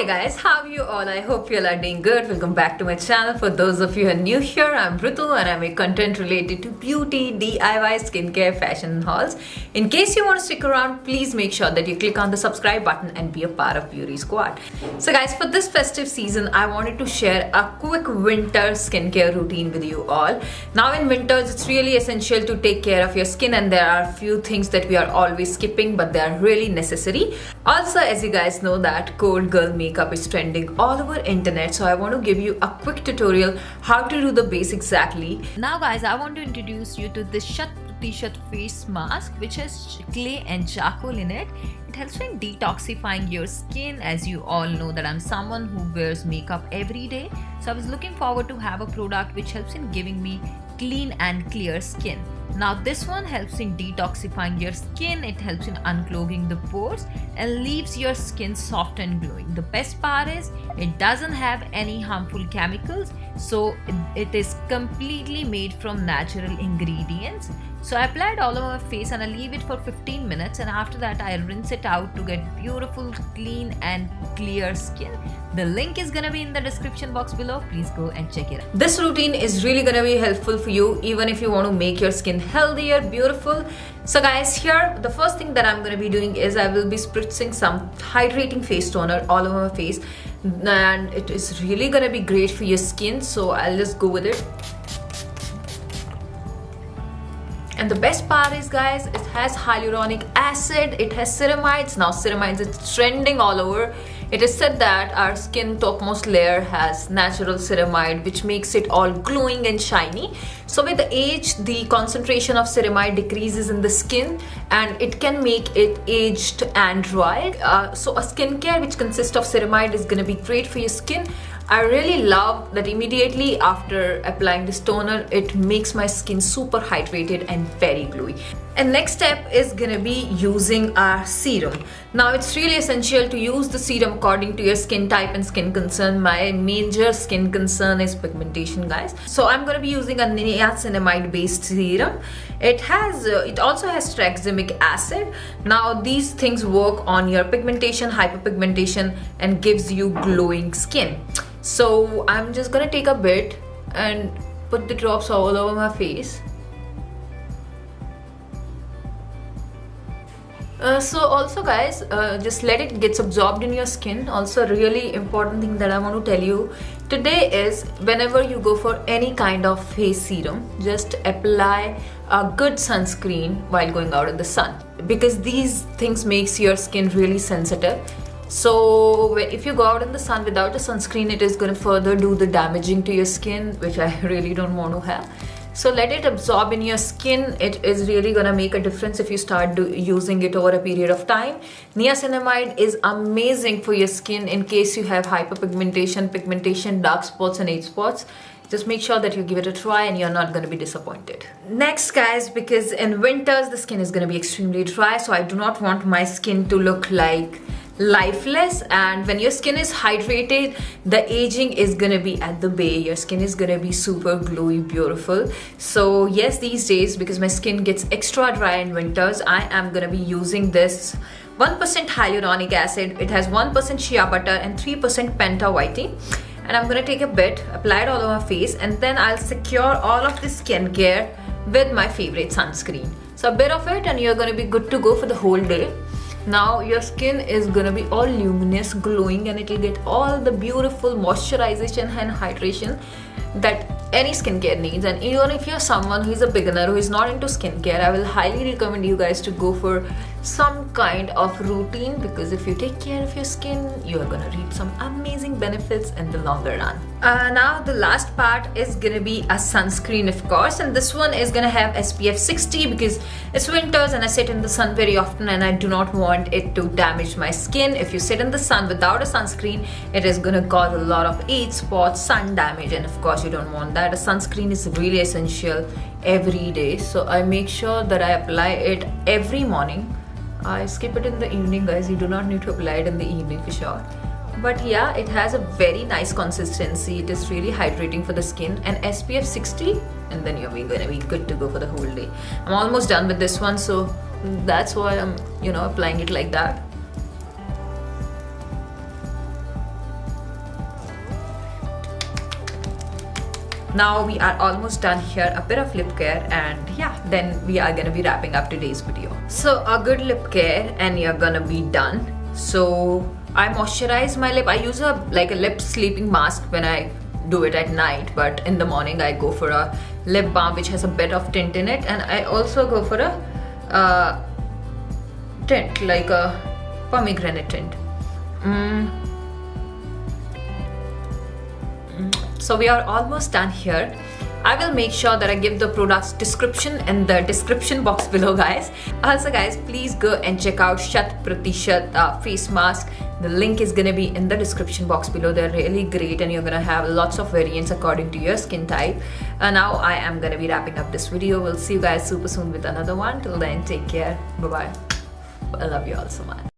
Hi guys, how are you all? I hope you all are doing good. Welcome back to my channel. For those of you who are new here, I'm Ritu and I make content related to beauty, DIY, skincare, fashion hauls. In case you want to stick around, please make sure that you click on the subscribe button and be a part of Beauty Squad. So guys, for this festive season, I wanted to share a quick winter skincare routine with you all. Now in winters, it's really essential to take care of your skin and there are a few things that we are always skipping but they are really necessary. Also, as you guys know that cold girl makeup is trending all over internet, so I want to give you a quick tutorial how to do the base exactly. Now guys, I want to introduce you to this t-shirt face mask which has clay and charcoal in it. It helps in detoxifying your skin. As you all know that I'm someone who wears makeup every day, so I was looking forward to have a product which helps in giving me clean and clear skin. Now this one helps in detoxifying your skin, it helps in unclogging the pores and leaves your skin soft and glowing. The best part is it doesn't have any harmful chemicals, so it is completely made from natural ingredients. So I apply it all over my face and I leave it for 15 minutes and after that I rinse it out to get beautiful, clean and clear skin. The link is gonna be in the description box below. Please go and check it out. This routine is really gonna be helpful for you even if you want to make your skin healthier, beautiful. So guys, here the first thing that I'm gonna be doing is I will be spritzing some hydrating face toner all over my face and it is really gonna be great for your skin, so I'll just go with it. And the best part is guys, it has hyaluronic acid, it has ceramides. Now ceramides is trending all over. It is said that our skin topmost layer has natural ceramide which makes it all glowing and shiny. So with the age, the concentration of ceramide decreases in the skin and it can make it aged and dry. So a skincare which consists of ceramide is going to be great for your skin. I really love that immediately after applying this toner, it makes my skin super hydrated and very glowy. And next step is gonna be using our serum. Now it's really essential to use the serum according to your skin type and skin concern. My major skin concern is pigmentation, guys. So I'm gonna be using a niacinamide based serum. It also has tranexamic acid. Now these things work on your pigmentation, hyperpigmentation and gives you glowing skin. So I'm just gonna take a bit and put the drops all over my face. So also guys, just let it get absorbed in your skin. Also a really important thing that I want to tell you today is whenever you go for any kind of face serum, just apply a good sunscreen while going out in the sun, because these things makes your skin really sensitive. So if you go out in the sun without a sunscreen, it is going to further do the damaging to your skin, which I really don't want to have. So let it absorb in your skin. It is really gonna make a difference if you start using it over a period of time. Niacinamide is amazing for your skin in case you have hyperpigmentation, pigmentation, dark spots and age spots. Just make sure that you give it a try and you're not going to be disappointed. Next guys, because in winters the skin is going to be extremely dry, so I do not want my skin to look like lifeless, and when your skin is hydrated, the aging is gonna be at the bay. Your skin is gonna be super glowy, beautiful. So yes, these days because my skin gets extra dry in winters, I am gonna be using this 1% hyaluronic acid. It has 1% shea butter and 3% penta whiting. And I'm gonna take a bit, apply it all over my face, and then I'll secure all of this skincare with my favorite sunscreen. So a bit of it and you're gonna be good to go for the whole day. Now your skin is gonna be all luminous, glowing, and it'll get all the beautiful moisturization and hydration that any skincare needs. And even if you're someone who is a beginner who is not into skincare, I will highly recommend you guys to go for some kind of routine, because if you take care of your skin, you are gonna reap some amazing benefits in the longer run. Now the last part is gonna be a sunscreen, of course, and this one is gonna have SPF 60 because it's winters and I sit in the sun very often and I do not want it to damage my skin. If you sit in the sun without a sunscreen, it is gonna cause a lot of age spots, sun damage, and of course you don't want that. A sunscreen is really essential every day, so I make sure that I apply it every morning. I skip it in the evening, guys. You do not need to apply it in the evening for sure. But yeah, it has a very nice consistency. It is really hydrating for the skin, and SPF 60, and then you're gonna be good to go for the whole day. I'm almost done with this one, so that's why I'm applying it like that. Now we are almost done here. A bit of lip care, and yeah, then we are gonna be wrapping up today's video. So a good lip care and you're gonna be done. So I moisturize my lip. I use a lip sleeping mask when I do it at night, but in the morning I go for a lip balm which has a bit of tint in it, and I also go for a tint like a pomegranate tint. So we are almost done here. I will make sure that I give the products description in the description box below, guys. Also guys, please go and check out Shat Pratishat face mask. The link is gonna be in the description box below. They're really great and you're gonna have lots of variants according to your skin type. Now I am gonna be wrapping up this video. We'll see you guys super soon with another one. Till then, take care. Bye bye. I love you all so much.